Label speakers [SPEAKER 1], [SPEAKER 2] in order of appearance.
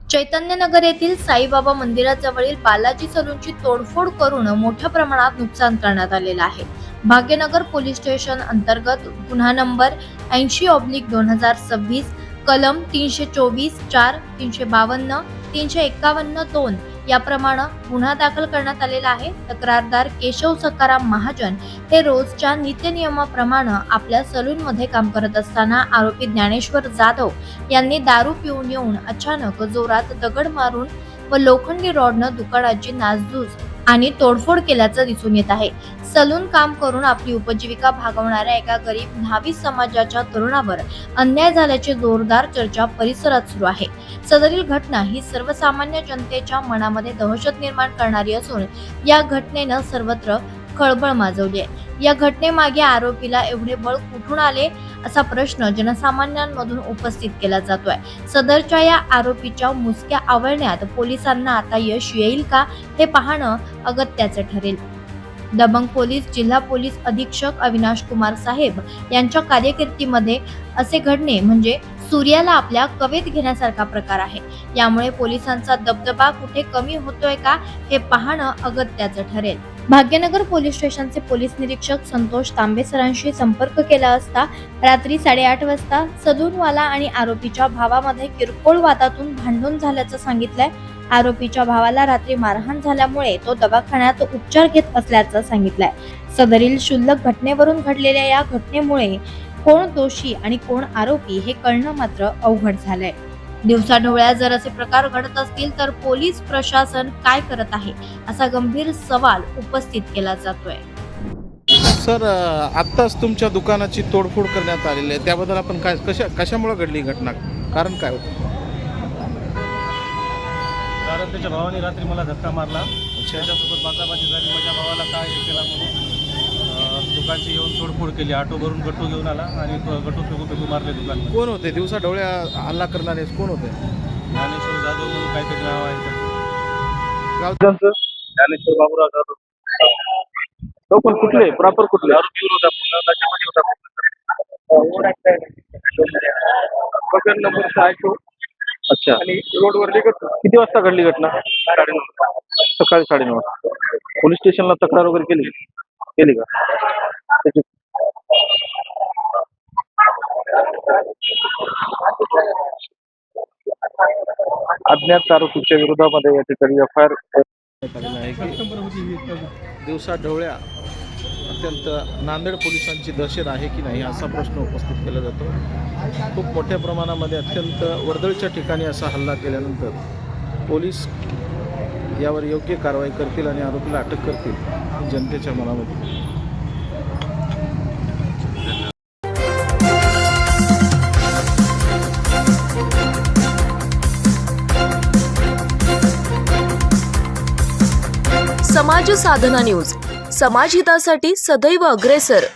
[SPEAKER 1] चैतन्यनगर येथील साईबाबा मंदिराजवळील बालाजी सलूनची तोडफोड करून मोठ्या प्रमाणात नुकसान करण्यात आलेलं आहे। भाग्यनगर पोलीस स्टेशन अंतर्गत गुन्हा नंबर 80/2026 कलम 324(4), 352, 351(2) याप्रमाणे गुन्हा दाखल करण्यात आलेला आहे। तक्रारदार केशव सकाराम महाजन हे रोजच्या नित्यनियमाप्रमाणे आपल्या सलूनमध्ये काम करत असताना आरोपी ज्ञानेश्वर जाधव यांनी दारू पिऊन येऊन अचानक जोरात दगड मारून व लोखंडी रॉडनं दुकानाची नासधूस आणि तोडफोड केल्याचं दिसून येत आहे। सलून काम करून आपली उपजीविका भागवणाऱ्या एका गरीब न्हावी समाजाच्या तरुणावर अन्याय झाल्याची जोरदार चर्चा परिसरात सुरू आहे। सदरील घटना ही सर्वसामान्य जनतेच्या मनामध्ये दहशत निर्माण करणारी असून या घटनेनं सर्वत्र खळबळ माजवली आहे। या घटनेमागे आरोपीला एवढे बळ कुठून आले असा प्रश्न जनसामान्यांमधून उपस्थित केला जातोय। सदरच्या या आरोपीच्या मुसक्या आवळण्यात पोलिसांना आता यश येईल का हे पाहणं अगत्याचं ठरेल। दबंग पोलीस जिल्हा पोलीस अधीक्षक अविनाश कुमार साहेब यांच्या कार्यकिर्दीमध्ये असे घडणे म्हणजे सूर्याला आपल्या कवेत घेण्यासारखा प्रकार आहे। यामुळे पोलिसांचा दबदबा कुठे कमी होतोय का हे पाहणं अगत्याचं ठरेल। भाग्यनगर पोलीस स्टेशनचे पोलीस निरीक्षक संतोष तांबे सरांशी संपर्क केला असता रात्री 8:30 वाजता सलूनवाला आणि आरोपीच्या भावामध्ये किरकोळ वादातून भांडण झाल्याचं सांगितलंय। आरोपीच्या भावाला रात्री मारहाण झाल्यामुळे तो दवाखान्यात उपचार घेत असल्याचं सांगितलंय। सदरील क्षुल्लक घटनेवरून घडलेल्या या घटनेमुळे कोण दोषी आणि कोण आरोपी हे कळणं मात्र अवघड झालंय। दिवसाढवळ्या जर असे प्रकार घडत असतील तर पोलीस प्रशासन काय करत आहे असा गंभीर सवाल उपस्थित केला जातोय।
[SPEAKER 2] सर, आत्ताच तुमच्या दुकानाची तोडफोड करण्यात आलेली आहे, त्याबद्दल आपण कशामुळे घडली घटना, कारण काय होतं?
[SPEAKER 3] कारण त्याच्या भावाने रात्री मला धक्का मारला, त्याच्यासोबत बाचाबाची झाली। माझ्या भावाला काय हे केला म्हणून दुकानची येऊन तोडफोड केली। ऑटो भरून गट्टू घेऊन आला आणि गट्टू फेकू मारले दुकान।
[SPEAKER 2] कोण होते दिवसा ढवळ्या हल्ला करणारे? कोण होते?
[SPEAKER 3] ज्ञानेश्वर जाधव म्हणून काहीतरी नाव आहे त्याचं।
[SPEAKER 2] गाव त्यांचं
[SPEAKER 3] ज्ञानेश्वर बाबूराव जाधव।
[SPEAKER 2] तो पण कुठले प्रॉपर कुठले?
[SPEAKER 3] दारू पिऊन होता, पूर्ण नशेमध्ये होता।
[SPEAKER 2] प्रकरण नंबर 6. अच्छा, आणि रोडवर किती वाजता घडली घटना?
[SPEAKER 3] 9:30
[SPEAKER 2] सकाळी 9:30 वाजता। पोलीस स्टेशनला तक्रार वगैरे केली का? त्याची अज्ञात आरोपीच्या विरोधामध्ये या ठिकाणी FIR आहे की दिवसा ढवळ्या अत्यंत नांदेड पोलिसांची दहशत आहे की नाही असा प्रश्न उपस्थित केला जातो। खूप मोठ्या प्रमाणामध्ये अत्यंत वर्दळीच्या ठिकाणी असा हल्ला केल्यानंतर पोलीस यावर योग्य कारवाई करतील आणि आरोपीला अटक करतील जनतेच्या मनामध्ये।
[SPEAKER 4] समाज साधना न्यूज, समाजहितासाठी सदैव अग्रेसर।